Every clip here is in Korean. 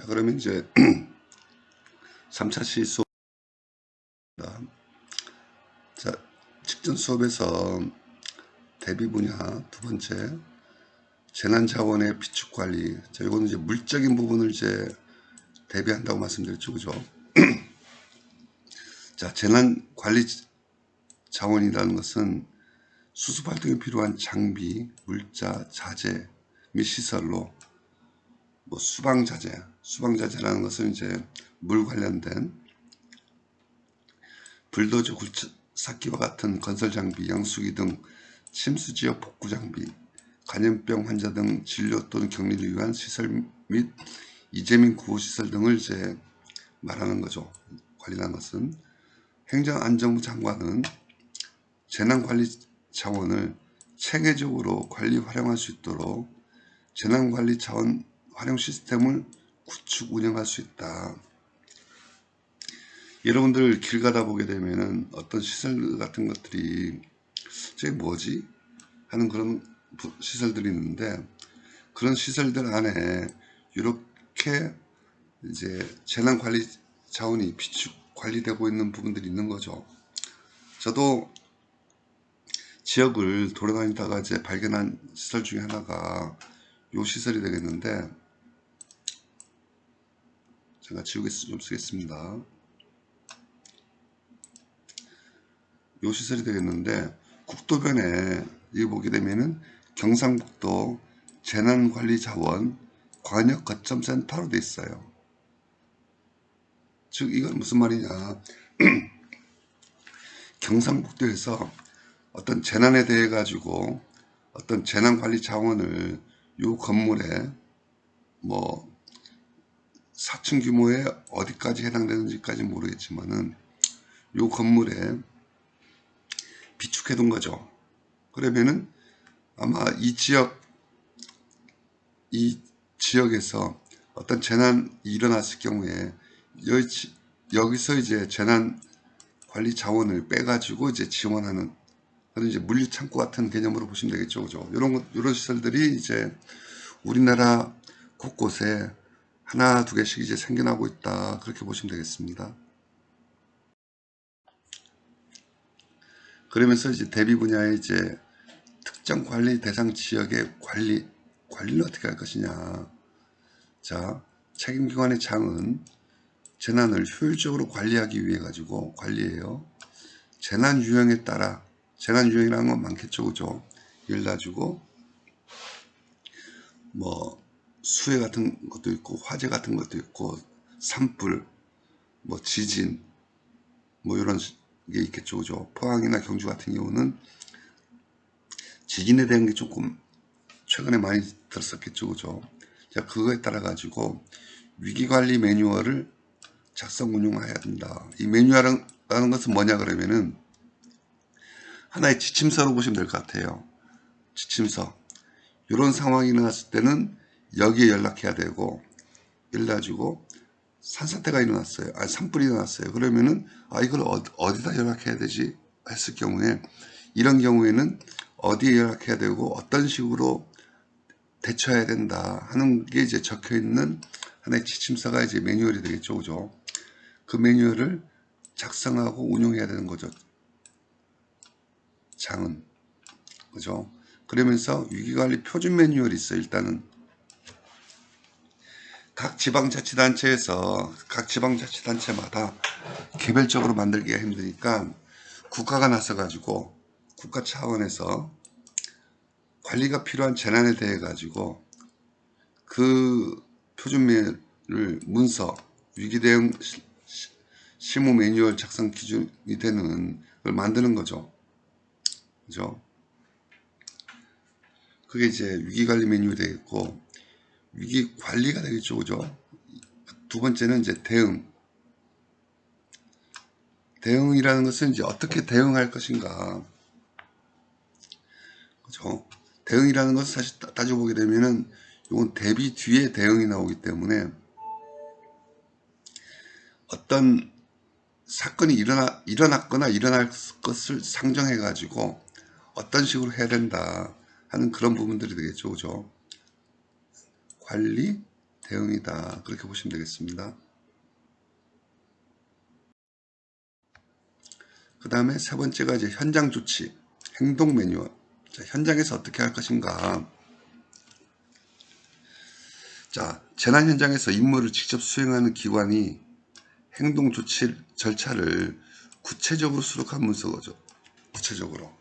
그러면 이제 3차 시수업. 자, 직전 수업에서 대비 분야 두 번째 재난자원의 비축관리. 자, 이거는 이제 물적인 부분을 이제 대비한다고 말씀드렸죠, 그죠? 자, 재난관리 자원이라는 것은 수습 활동에 필요한 장비, 물자, 자재 및 시설로 뭐 수방자재라는 것은 이제 물 관련된 불도저, 굴삭기와 같은 건설 장비, 양수기 등 침수 지역 복구 장비, 감염병 환자 등 진료 또는 격리를 위한 시설 및 이재민 구호시설 등을 이제 말하는 거죠. 관리하는 것은 행정안전부 장관은 재난관리 자원을 체계적으로 관리 활용할 수 있도록 재난관리 자원 활용 시스템을 구축 운영할 수 있다. 여러분들 길 가다 보게 되면은 어떤 시설 같은 것들이 저게 뭐지? 하는 그런 시설들이 있는데, 그런 시설들 안에 이렇게 이제 재난관리 자원이 비축 관리되고 있는 부분들이 있는 거죠. 저도 지역을 돌아다니다가 이제 발견한 시설 중에 하나가 요 시설이 되겠는데, 제가 지우개 좀 쓰겠습니다. 요 시설이 되겠는데, 국도변에 여기 보게 되면은 경상북도 재난관리자원 관역 거점 센터로 돼 있어요. 즉 이건 무슨 말이냐? 경상북도에서 어떤 재난에 대해 가지고 어떤 재난관리 자원을 요 건물에 뭐 4층 규모에 어디까지 해당되는지까지 모르겠지만은 요 건물에 비축해 둔 거죠. 그러면은 아마 이 지역에서 어떤 재난이 일어났을 경우에 여기서 이제 재난 관리 자원을 빼가지고 이제 지원하는 그런 이제 물류 창고 같은 개념으로 보시면 되겠죠, 그죠? 이런 시설들이 이제 우리나라 곳곳에 하나 두 개씩 이제 생겨나고 있다, 그렇게 보시면 되겠습니다. 그러면서 이제 대비 분야의 이제 특정 관리 대상 지역의 관리를 어떻게 할 것이냐. 자, 책임기관의 장은 재난을 효율적으로 관리하기 위해 가지고 관리해요. 재난 유형에 따라, 재난 유형이라는 건 많겠죠, 그죠? 예를 가지고 뭐 수해 같은 것도 있고 화재 같은 것도 있고 산불, 뭐 지진, 뭐 이런 게 있겠죠, 그죠? 포항이나 경주 같은 경우는 지진에 대한 게 조금 최근에 많이 들었었겠죠, 그죠? 자, 그거에 따라 가지고 위기관리 매뉴얼을 작성 운용해야 된다. 이 매뉴얼이라는 것은 뭐냐 그러면은 하나의 지침서로 보시면 될 것 같아요. 지침서. 이런 상황이 나왔을 때는 여기에 연락해야 되고, 예를 가지고 산사태가 일어났어요. 산불이 일어났어요. 그러면은 이걸 어디다 연락해야 되지 했을 경우에, 이런 경우에는 어디에 연락해야 되고 어떤 식으로 대처해야 된다 하는 게 이제 적혀 있는 하나의 지침서가 이제 매뉴얼이 되겠죠, 그죠? 그 매뉴얼을 작성하고 운용해야 되는 거죠, 장은. 그죠? 그러면서 위기관리 표준 매뉴얼이 있어요. 일단은 각 지방자치단체마다 개별적으로 만들기가 힘드니까 국가가 나서가지고 국가 차원에서 관리가 필요한 재난에 대해 가지고 그 표준 매뉴얼을 문서, 위기대응 실무 매뉴얼 작성 기준이 되는 걸 만드는 거죠. 그죠? 그게 이제 위기관리 매뉴얼이 되겠고, 위기관리가 되겠죠, 그죠? 두 번째는 이제 대응이라는 것은 이제 어떻게 대응할 것인가. 그죠? 대응이라는 것은 사실 따지고 보게 되면은 이건 대비 뒤에 대응이 나오기 때문에 어떤 사건이 일어났거나 일어날 것을 상정해 가지고 어떤 식으로 해야 된다 하는 그런 부분들이 되겠죠, 그죠? 관리, 대응이다. 그렇게 보시면 되겠습니다. 그 다음에 세 번째가 이제 현장 조치, 행동 매뉴얼. 자, 현장에서 어떻게 할 것인가. 자, 재난 현장에서 임무를 직접 수행하는 기관이 행동 조치 절차를 구체적으로 수록한 문서죠. 구체적으로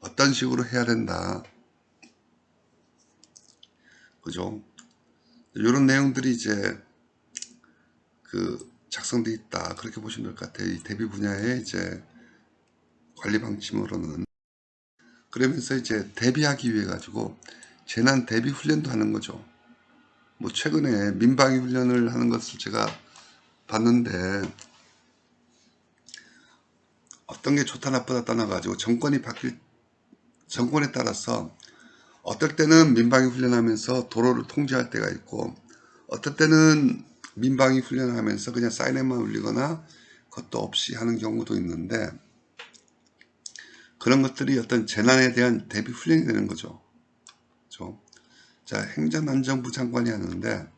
어떤 식으로 해야 된다. 그죠? 이런 내용들이 이제 작성돼 있다. 그렇게 보시면 될 것 같아요. 이 대비 분야의 이제 관리 방침으로는. 그러면서 이제 대비하기 위해 가지고 재난 대비 훈련도 하는 거죠. 뭐 최근에 민방위 훈련을 하는 것을 제가 봤는데 어떤 게 좋다 나쁘다 떠나가지고 정권에 따라서 어떨 때는 민방위 훈련하면서 도로를 통제할 때가 있고 어떨 때는 민방위 훈련하면서 그냥 사이렌만 울리거나 그것도 없이 하는 경우도 있는데 그런 것들이 어떤 재난에 대한 대비 훈련이 되는 거죠. 그렇죠? 자, 행정안전부 장관이 하는데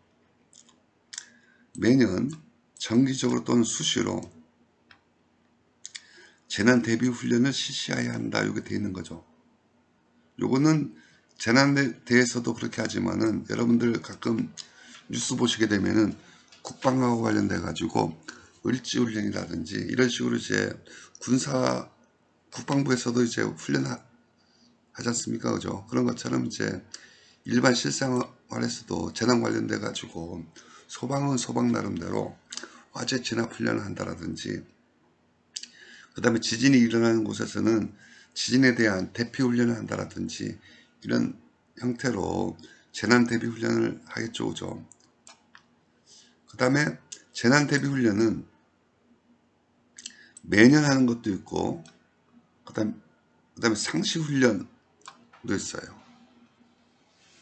매년 정기적으로 또는 수시로 재난 대비 훈련을 실시해야 한다. 이게 되어 있는 거죠. 요거는 재난에 대해서도 그렇게 하지만은 여러분들 가끔 뉴스 보시게 되면은 국방하고 관련돼 가지고 을지훈련이라든지 이런 식으로 이제 국방부에서도 이제 훈련하지 않습니까? 그죠? 그런 것처럼 이제 일반 실생활에서도 재난 관련돼 가지고 소방은 소방 나름대로 화재 진압 훈련을 한다라든지 그 다음에 지진이 일어나는 곳에서는 지진에 대한 대피 훈련을 한다라든지 이런 형태로 재난 대비 훈련을 하겠죠. 그죠? 그 다음에 재난 대비 훈련은 매년 하는 것도 있고 그 다음에 상시 훈련도 있어요.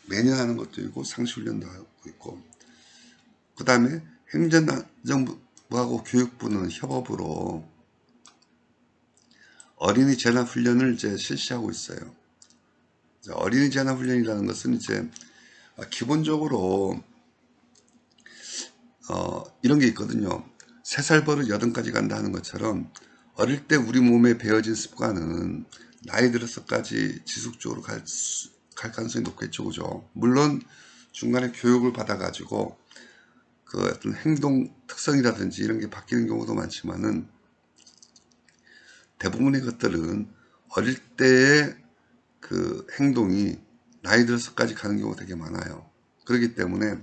매년 하는 것도 있고 상시 훈련도 하고 있고 그 다음에 행정부하고 교육부는 협업으로 어린이 재난 훈련을 이제 실시하고 있어요. 어린이 재난 훈련이라는 것은 이제 기본적으로 이런 게 있거든요. 3살 버릇 8까지 간다 하는 것처럼 어릴 때 우리 몸에 배어진 습관은 나이 들어서까지 지속적으로 갈 가능성이 높겠죠. 그죠? 물론 중간에 교육을 받아가지고 그 어떤 행동 특성이라든지 이런 게 바뀌는 경우도 많지만은 대부분의 것들은 어릴 때의 그 행동이 나이 들어서까지 가는 경우가 되게 많아요. 그렇기 때문에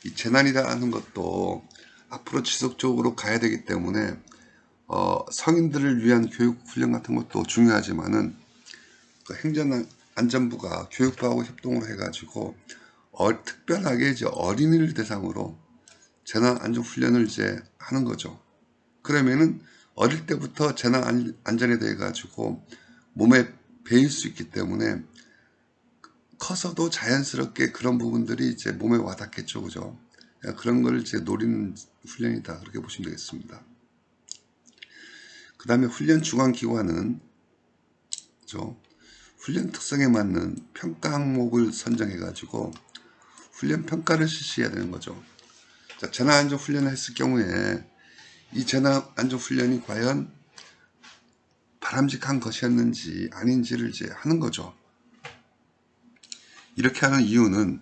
이 재난이라는 것도 앞으로 지속적으로 가야 되기 때문에 성인들을 위한 교육 훈련 같은 것도 중요하지만은 그 행정안전부가 교육부하고 협동을 해가지고 특별하게 이제 어린이를 대상으로 재난안전훈련을 이제 하는 거죠. 그러면은 어릴 때부터 재난안전에 대해 가지고 몸에 배일 수 있기 때문에 커서도 자연스럽게 그런 부분들이 이제 몸에 와닿겠죠. 그죠? 그런 걸 이제 노리는 훈련이다. 그렇게 보시면 되겠습니다. 그 다음에 훈련 주관기관은 그죠? 훈련 특성에 맞는 평가 항목을 선정해 가지고 훈련 평가를 실시해야 되는 거죠. 자, 재난안전 훈련을 했을 경우에 이 재난안전 훈련이 과연 바람직한 것이었는지 아닌지를 이제 하는 거죠. 이렇게 하는 이유는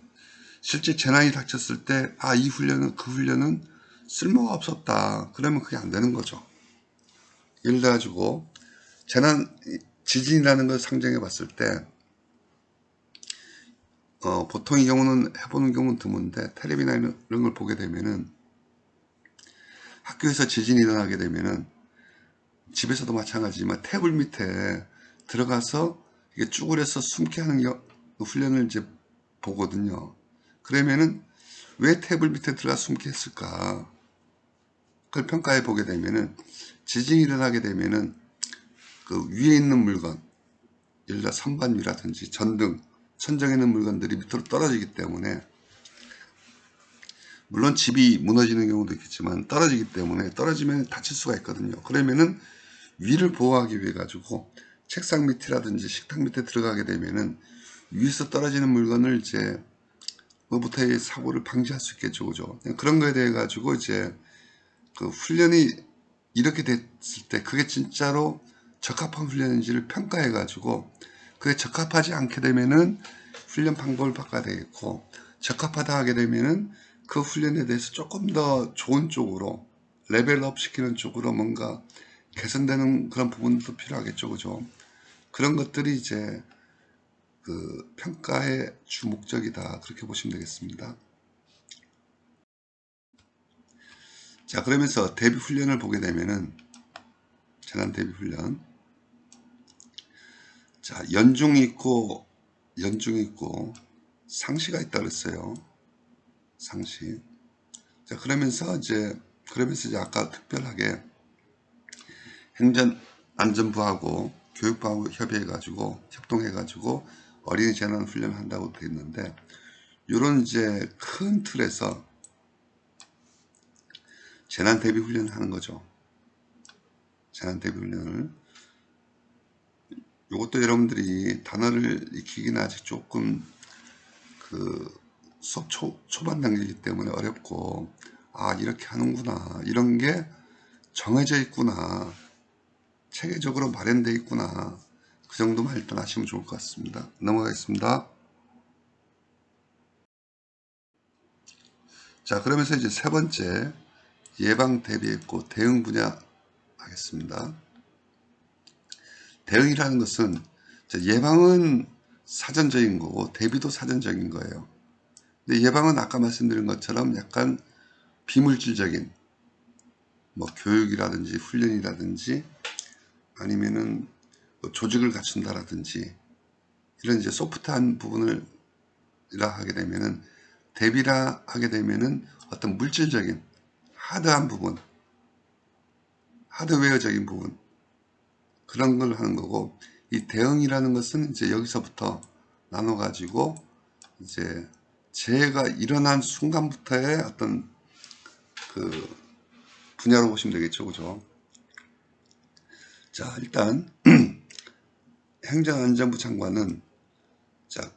실제 재난이 닥쳤을 때 이 훈련은 그 훈련은 쓸모가 없었다. 그러면 그게 안 되는 거죠. 예를 들어 가지고 지진이라는 걸 상정해 봤을 때 보통의 경우는 해보는 경우는 드문데 텔레비나 이런 걸 보게 되면은 학교에서 지진이 일어나게 되면은 집에서도 마찬가지지만 테이블 밑에 들어가서 이게 쭈그려서 숨게 하는 훈련을 이제 보거든요. 그러면은 왜 테이블 밑에 들어가 숨게 했을까? 그걸 평가해 보게 되면은 지진이 일어나게 되면은 그 위에 있는 물건, 예를 들어 선반위라든지 전등, 천정에 있는 물건들이 밑으로 떨어지기 때문에 물론 집이 무너지는 경우도 있겠지만 떨어지기 때문에 떨어지면 다칠 수가 있거든요. 그러면은 위를 보호하기 위해 가지고 책상 밑이라든지 식탁 밑에 들어가게 되면은 위에서 떨어지는 물건을 이제 로부터의 사고를 방지할 수 있겠죠. 그죠? 그런 거에 대해 가지고 이제 그 훈련이 이렇게 됐을 때 그게 진짜로 적합한 훈련인지를 평가해 가지고 그게 적합하지 않게 되면은 훈련 방법을 바꿔야 되겠고, 적합하다 하게 되면은 그 훈련에 대해서 조금 더 좋은 쪽으로 레벨업 시키는 쪽으로 뭔가 개선되는 그런 부분도 필요하겠죠. 그죠? 그런 것들이 이제 그 평가의 주 목적이다, 그렇게 보시면 되겠습니다. 자, 그러면서 대비 훈련을 보게 되면은 재난 대비 훈련, 자, 연중이 있고 상시가 있다 그랬어요. 상시. 자, 그러면서 이제 아까 특별하게 행정안전부하고 교육부하고 협동해가지고 어린이 재난 훈련을 한다고 되어 있는데, 이런 이제 큰 틀에서 재난 대비 훈련을 하는 거죠. 재난 대비 훈련을. 이것도 여러분들이 단어를 익히기는 아직 조금 그 수업 초반 단계이기 때문에 어렵고, 아, 이렇게 하는구나, 이런 게 정해져 있구나, 체계적으로 마련되어 있구나, 그 정도만 일단 아시면 좋을 것 같습니다. 넘어가겠습니다. 자, 그러면서 이제 세 번째, 예방 대비했고 대응 분야 하겠습니다. 대응이라는 것은, 예방은 사전적인 거고 대비도 사전적인 거예요. 근데 예방은 아까 말씀드린 것처럼 약간 비물질적인, 뭐 교육이라든지 훈련이라든지 아니면은 뭐 조직을 갖춘다라든지 이런 이제 소프트한 부분을 이라 하게 되면은, 대비라 하게 되면은 어떤 물질적인 하드한 부분, 하드웨어적인 부분, 그런 걸 하는 거고, 이 대응이라는 것은 이제 여기서부터 나눠 가지고 이제 재해가 일어난 순간부터의 어떤 그 분야로 보시면 되겠죠. 그죠? 자, 일단 행정안전부 장관은, 자,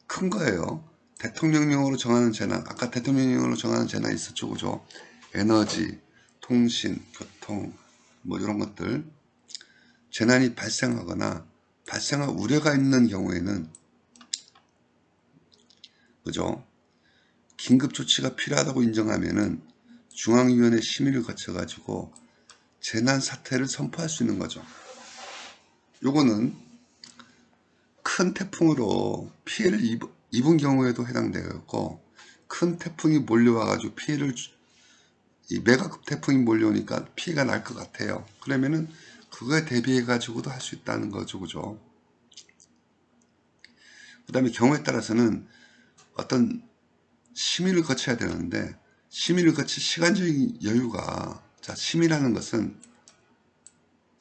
큰 거예요. 대통령령으로 정하는 재난, 아까 대통령령으로 정하는 재난이 있었죠. 그죠? 에너지, 통신, 교통, 뭐 이런 것들, 재난이 발생하거나 발생할 우려가 있는 경우에는, 그죠? 긴급 조치가 필요하다고 인정하면은 중앙위원회 심의를 거쳐가지고 재난 사태를 선포할 수 있는 거죠. 요거는 큰 태풍으로 피해를 입은 경우에도 해당되었고, 큰 태풍이 몰려와가지고 이 메가급 태풍이 몰려오니까 피해가 날 것 같아요. 그러면은 그거에 대비해가지고도 할 수 있다는 거죠. 그죠? 그 다음에 경우에 따라서는 어떤 심의를 거쳐야 되는데, 심의를 거칠 시간적인 여유가, 자, 심의라는 것은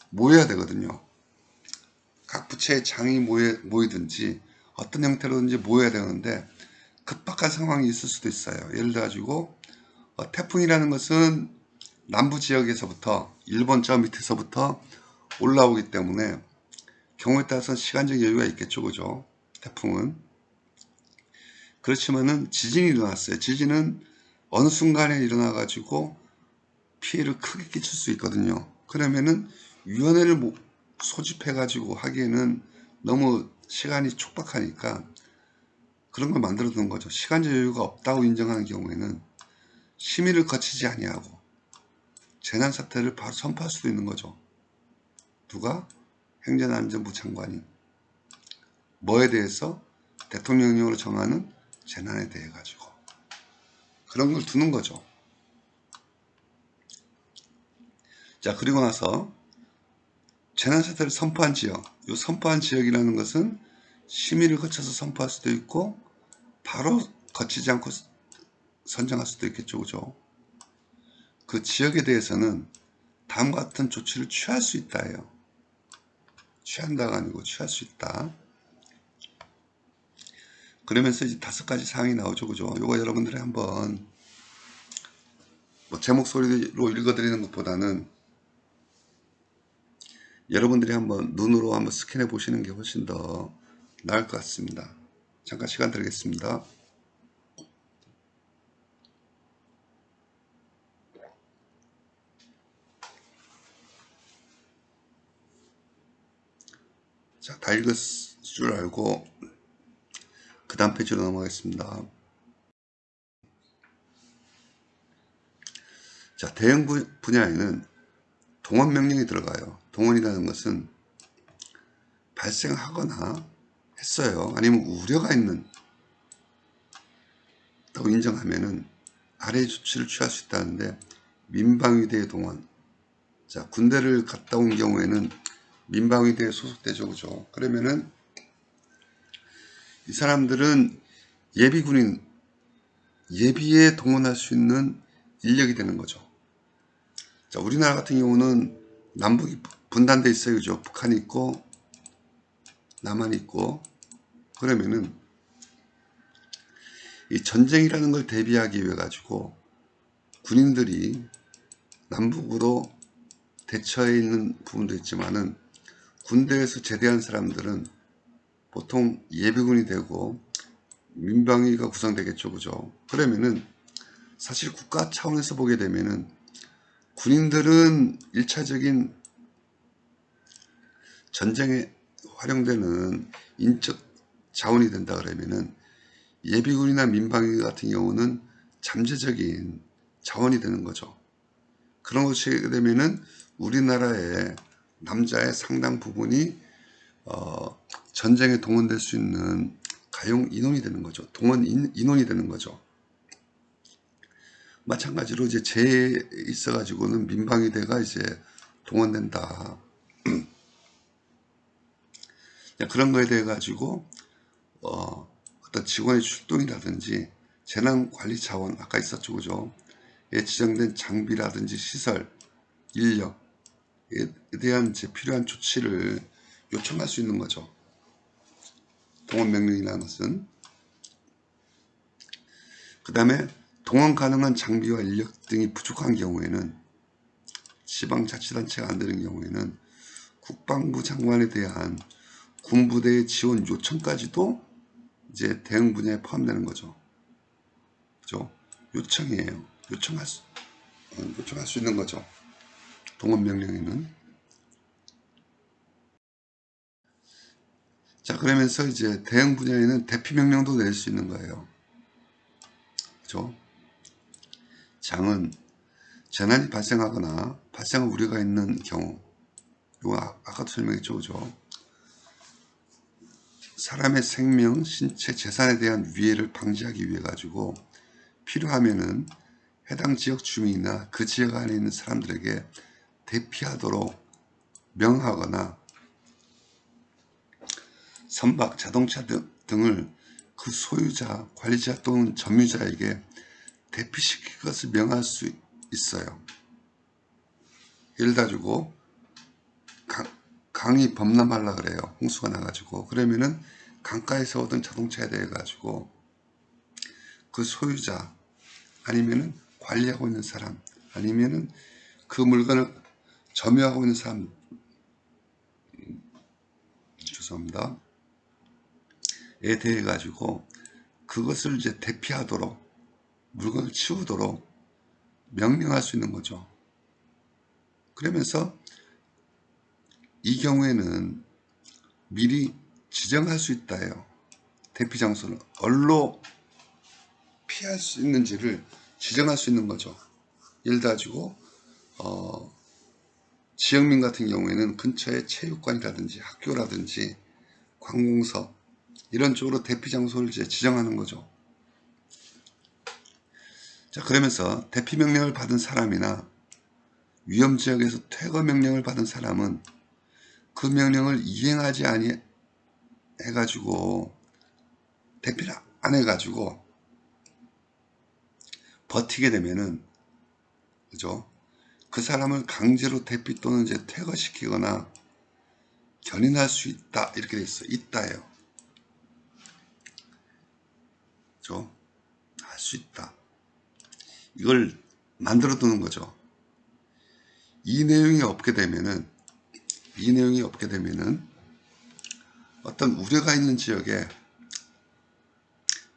모여야 되거든요. 각 부처의 장이 모이든지 어떤 형태로든지 모여야 되는데 급박한 상황이 있을 수도 있어요. 예를 들어 가지고 태풍이라는 것은 남부 지역에서부터, 일본 저 밑에서부터 올라오기 때문에 경우에 따라서는 시간적 여유가 있겠죠. 그죠? 태풍은. 그렇지만은 지진이 일어났어요. 지진은 어느 순간에 일어나 가지고 피해를 크게 끼칠 수 있거든요. 그러면은 위원회를 소집해 가지고 하기에는 너무 시간이 촉박하니까 그런 걸 만들어 두는 거죠. 시간적 여유가 없다고 인정하는 경우에는 심의를 거치지 아니하고 재난사태를 바로 선포할 수도 있는 거죠. 누가? 행정안전부 장관이. 뭐에 대해서? 대통령령으로 정하는 재난에 대해 가지고 그런 걸 두는 거죠. 자, 그리고 나서 재난사태를 선포한 지역, 이 선포한 지역이라는 것은 심의를 거쳐서 선포할 수도 있고 바로 거치지 않고 선정할 수도 있겠죠. 그죠? 그 지역에 대해서는 다음과 같은 조치를 취할 수 있다예요. 취한다가 아니고 취할 수 있다. 그러면서 이제 5가지 사항이 나오죠. 그죠? 요거 여러분들이 한번 뭐 제 목소리로 읽어드리는 것보다는 여러분들이 한번 눈으로 한번 스캔해 보시는 게 훨씬 더 나을 것 같습니다. 잠깐 시간 드리겠습니다. 자, 다 읽을 줄 알고 그 다음 페이지로 넘어가겠습니다. 자, 대응 분야에는 동원 명령이 들어가요. 동원이라는 것은 발생하거나 했어요. 아니면 우려가 있는 다고 인정하면은 아래의 조치를 취할 수 있다는데, 민방위대 동원. 자, 군대를 갔다 온 경우에는 민방위대에 소속되죠. 그죠? 그러면은 이 사람들은 예비군인, 예비에 동원할 수 있는 인력이 되는 거죠. 자, 우리나라 같은 경우는 남북이 분단돼 있어요. 그죠? 북한이 있고 남한이 있고. 그러면은 이 전쟁이라는 걸 대비하기 위해 가지고 군인들이 남북으로 대처해 있는 부분도 있지만은, 군대에서 제대한 사람들은 보통 예비군이 되고 민방위가 구성되겠죠. 그죠? 그러면은 사실 국가 차원에서 보게 되면은 군인들은 1차적인 전쟁에 활용되는 인적 자원이 된다 그러면은, 예비군이나 민방위 같은 경우는 잠재적인 자원이 되는 거죠. 그런 것이 되면은 우리나라의 남자의 상당 부분이 전쟁에 동원될 수 있는 가용 인원이 되는 거죠. 동원 인원이 되는 거죠. 마찬가지로 이제 재해에 있어가지고는 민방위대가 이제 동원된다. 그런 거에 대해 가지고 어떤 직원의 출동이라든지 재난관리 자원, 아까 있었죠. 그죠? 에 지정된 장비라든지 시설, 인력에 대한 이제 필요한 조치를 요청할 수 있는 거죠. 동원명령이라는 것은. 그 다음에 동원 가능한 장비와 인력 등이 부족한 경우에는, 지방자치단체가 안 되는 경우에는 국방부 장관에 대한 군부대의 지원 요청까지도 이제 대응 분야에 포함되는 거죠. 그죠? 요청이에요. 요청할 수 있는 거죠. 동원명령에는. 자, 그러면서 이제 대응 분야에는 대피명령도 낼 수 있는 거예요. 그죠? 장은 재난이 발생하거나 발생할 우려가 있는 경우, 이거 아까도 설명했죠. 그죠? 사람의 생명, 신체, 재산에 대한 위해를 방지하기 위해 가지고 필요하면은 해당 지역 주민이나 그 지역 안에 있는 사람들에게 대피하도록 명하거나, 선박, 자동차 등을 그 소유자, 관리자 또는 점유자에게 대피시킬 것을 명할 수 있어요. 예를 들어가지고 강이 범람하려 그래요. 홍수가 나가지고. 그러면은 강가에서 오던 자동차에 대해 가지고 그 소유자, 아니면은 관리하고 있는 사람, 아니면은 그 물건을 점유하고 있는 사람, 죄송합니다, 에 대해 가지고 그것을 이제 대피하도록, 물건을 치우도록 명령할 수 있는 거죠. 그러면서 이 경우에는 미리 지정할 수 있다요. 대피 장소는 어디로 피할 수 있는지를 지정할 수 있는 거죠. 예를 들어 가지고 지역민 같은 경우에는 근처에 체육관이라든지 학교라든지 관공서, 이런 쪽으로 대피 장소를 이제 지정하는 거죠. 자, 그러면서 대피 명령을 받은 사람이나 위험 지역에서 퇴거 명령을 받은 사람은 그 명령을 이행하지 아니 해가지고, 대피를 안 해가지고 버티게 되면은, 그죠? 그 사람을 강제로 대피 또는 이제 퇴거시키거나 견인할 수 있다. 이렇게 돼 있어요. 있다예요. 그죠? 할 수 있다. 이걸 만들어 두는 거죠. 이 내용이 없게 되면은 어떤 우려가 있는 지역에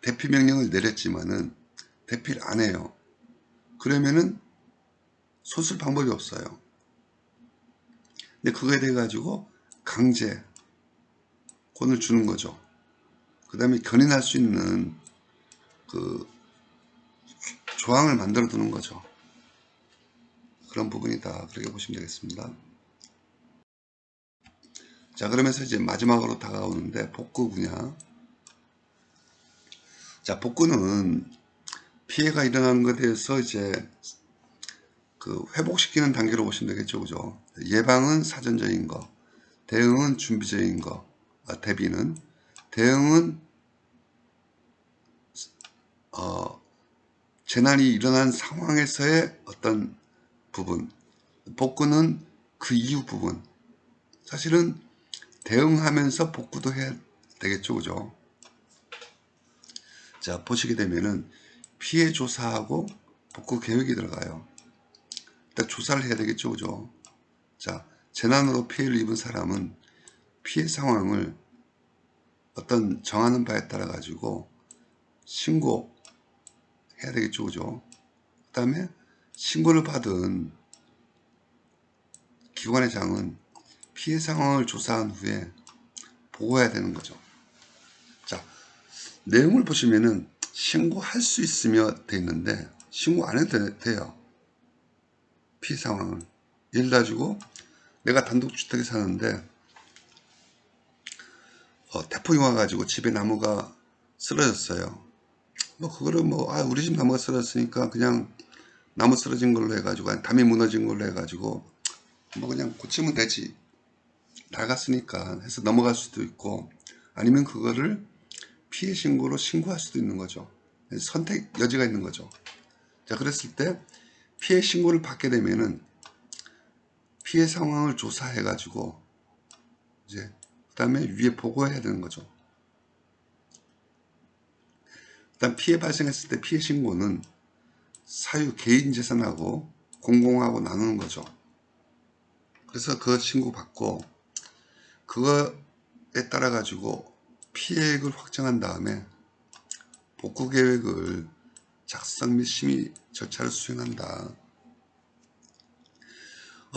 대피 명령을 내렸지만은 대피를 안 해요. 그러면은 손쓸 방법이 없어요. 근데 그거에 대해 가지고 강제 혼을 주는 거죠. 그 다음에 견인할 수 있는 그 조항을 만들어 두는 거죠. 그런 부분이다. 그렇게 보시면 되겠습니다. 자, 그러면서 이제 마지막으로 다가오는데 복구 분야. 자, 복구는 피해가 일어나는 것에 대해서 이제 그 회복시키는 단계로 보시면 되겠죠. 그죠? 예방은 사전적인 거, 대응은 준비적인 거, 대비는, 대응은 재난이 일어난 상황에서의 어떤 부분, 복구는 그 이후 부분. 사실은 대응하면서 복구도 해야 되겠죠. 그죠? 자, 보시게 되면은 피해 조사하고 복구 계획이 들어가요. 일단 조사를 해야 되겠죠. 그죠? 자, 재난으로 피해를 입은 사람은 피해 상황을 어떤 정하는 바에 따라 가지고 신고해야 되겠죠. 그죠? 그 다음에 신고를 받은 기관의 장은 피해 상황을 조사한 후에 보고해야 되는 거죠. 자, 내용을 보시면은 신고할 수 있으며 돼 있는데 신고 안 해도 돼요. 피해 상황을. 예를 들어가지고 내가 단독주택에 사는데 태풍이 와가지고 집에 나무가 쓰러졌어요. 뭐 그거를 뭐 우리 집 나무가 쓰러졌으니까 그냥 나무 쓰러진 걸로 해가지고 아니 담이 무너진 걸로 해가지고 뭐 그냥 고치면 되지, 낡았으니까 해서 넘어갈 수도 있고, 아니면 그거를 피해 신고로 신고할 수도 있는 거죠. 선택 여지가 있는 거죠. 자, 그랬을 때 피해 신고를 받게 되면은 피해 상황을 조사해 가지고 이제 그 다음에 위에 보고해야 되는 거죠. 일단 피해 발생했을 때 피해 신고는 사유 개인 재산하고 공공하고 나누는 거죠. 그래서 그 신고 받고 그거에 따라 가지고 피해액을 확정한 다음에 복구 계획을 작성 및 심의 절차를 수행한다.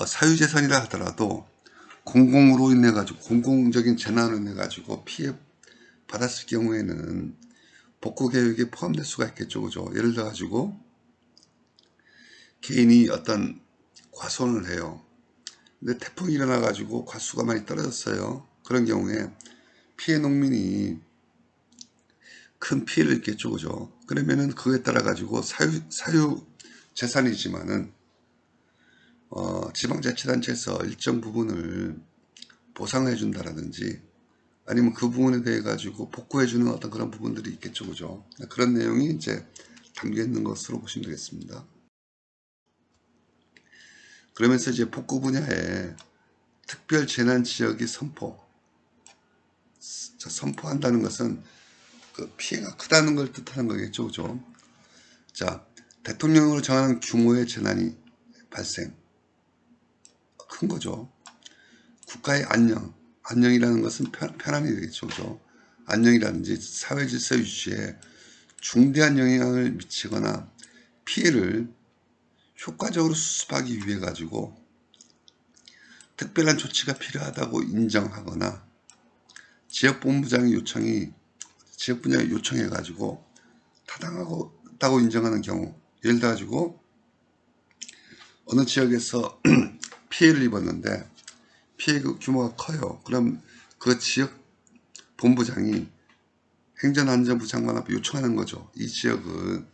사유재산이라 하더라도 공공으로 인해 가지고 공공적인 재난으로 인해 가지고 피해 받았을 경우에는 복구 계획에 포함될 수가 있겠죠. 그죠? 예를 들어 가지고 개인이 어떤 과손을 해요. 근데 태풍이 일어나 가지고 과수가 많이 떨어졌어요. 그런 경우에 피해 농민이 큰 피해를 입겠죠. 그죠? 그러면은 그에 따라 가지고 사유 재산이지만은 지방자치단체에서 일정 부분을 보상해 준다라든지 아니면 그 부분에 대해 가지고 복구해 주는 어떤 그런 부분들이 있겠죠. 그죠? 그런 내용이 이제 담겨 있는 것으로 보시면 되겠습니다. 그러면서 이제 복구 분야에 특별 재난 지역이 선포한다는 것은 그 피해가 크다는 걸 뜻하는 거겠죠. 그죠? 자, 대통령으로 정하는 규모의 재난이 발생. 큰 거죠. 국가의 안녕이라는 것은 편안이 되겠죠. 그죠? 안녕이라든지 사회 질서 유지에 중대한 영향을 미치거나 피해를 효과적으로 수습하기 위해 가지고 특별한 조치가 필요하다고 인정하거나 지역본부장의 요청해 가지고 타당하다고 인정하는 경우, 예를 들어 가지고 어느 지역에서 피해를 입었는데 피해 규모가 커요. 그럼 그 지역 본부장이 행정안전부 장관 앞에 요청하는 거죠. 이 지역은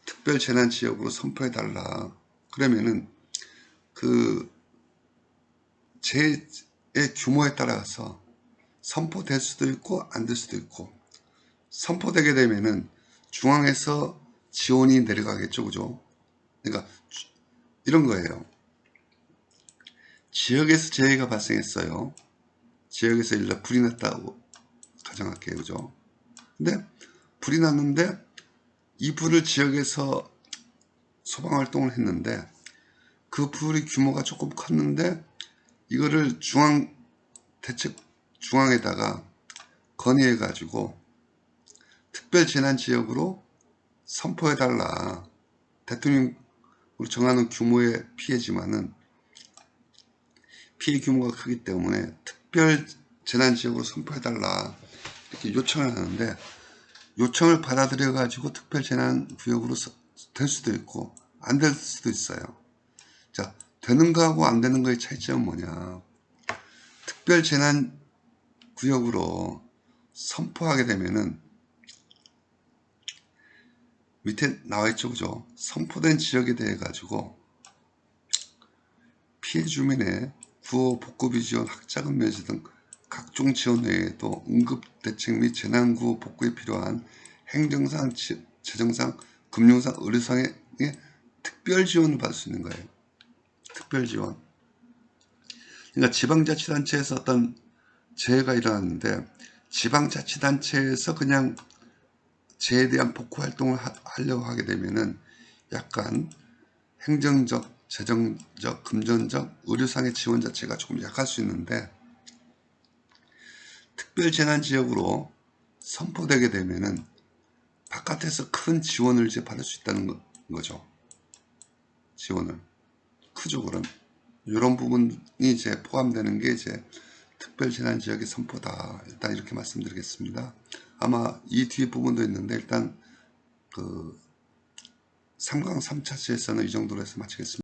특별재난지역으로 선포해달라. 그러면은 그 재해의 규모에 따라서 선포될 수도 있고 안 될 수도 있고, 선포되게 되면은 중앙에서 지원이 내려가겠죠. 그죠? 그러니까 이런 거예요. 지역에서 재해가 발생했어요. 지역에서 일단 불이 났다고 가정할게요. 그죠? 근데 불이 났는데 이 불을 지역에서 소방활동을 했는데 그 불의 규모가 조금 컸는데 이거를 중앙에다가 건의해 가지고 특별재난지역으로 선포해달라. 대통령으로 정하는 규모의 피해지만은 피해 규모가 크기 때문에 특별 재난지역으로 선포해달라 이렇게 요청을 하는데, 요청을 받아들여 가지고 특별재난구역으로 될 수도 있고 안 될 수도 있어요. 자, 되는 거하고 안 되는 거의 차이점은 뭐냐, 특별재난구역으로 선포하게 되면은 밑에 나와 있죠, 그죠? 선포된 지역에 대해 가지고 피해 주민의 구호 복구비 지원, 학자금 면제 등 각종 지원 외에도 응급대책 및 재난구호 복구에 필요한 행정상, 재정상, 금융상, 의료상의 특별 지원을 받을 수 있는 거예요. 특별 지원. 그러니까 지방자치단체에서 어떤 재해가 일어났는데 지방자치단체에서 그냥 재해에 대한 복구 활동을 하려고 하게 되면은 약간 행정적, 재정적, 금전적, 의료상의 지원 자체가 조금 약할 수 있는데, 특별재난지역으로 선포되게 되면은 바깥에서 큰 지원을 이제 받을 수 있다는 거죠. 지원을. 크죠, 그럼. 이런 부분이 이제 포함되는 게 이제 특별재난지역의 선포다. 일단 이렇게 말씀드리겠습니다. 아마 이 뒤에 부분도 있는데, 일단 그 3강 3차시에서는 이 정도로 해서 마치겠습니다.